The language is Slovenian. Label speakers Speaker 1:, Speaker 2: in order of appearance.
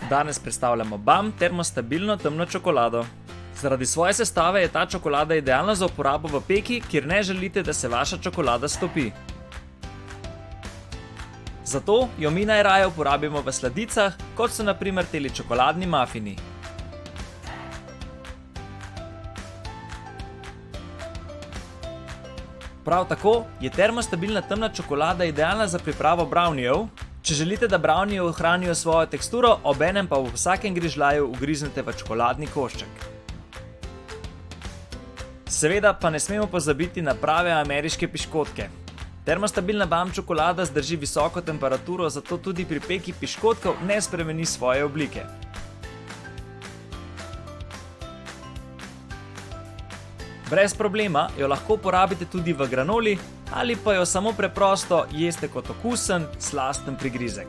Speaker 1: Danes predstavljamo BAM termostabilno temno čokolado. Zaradi svoje sestave je ta čokolada idealna za uporabo v peki, kjer ne želite, da se vaša čokolada stopi. Zato jo mi najraje uporabimo v sladicah, kot so na primer teli čokoladni mafini. Prav tako je termostabilna temna čokolada idealna za pripravo brownijev, če želite, da browniji ohranijo svojo teksturo, obenem pa v vsakem grižljaju ugriznete v čokoladni košček. Seveda pa ne smemo pozabiti na prave ameriške piškotke. Termostabilna BAM čokolada zdrži visoko temperaturo, zato tudi pri peki piškotkov ne spremeni svoje oblike. Brez problema jo lahko uporabite tudi v granoli ali pa jo samo preprosto jeste kot okusen, slasten prigrizek.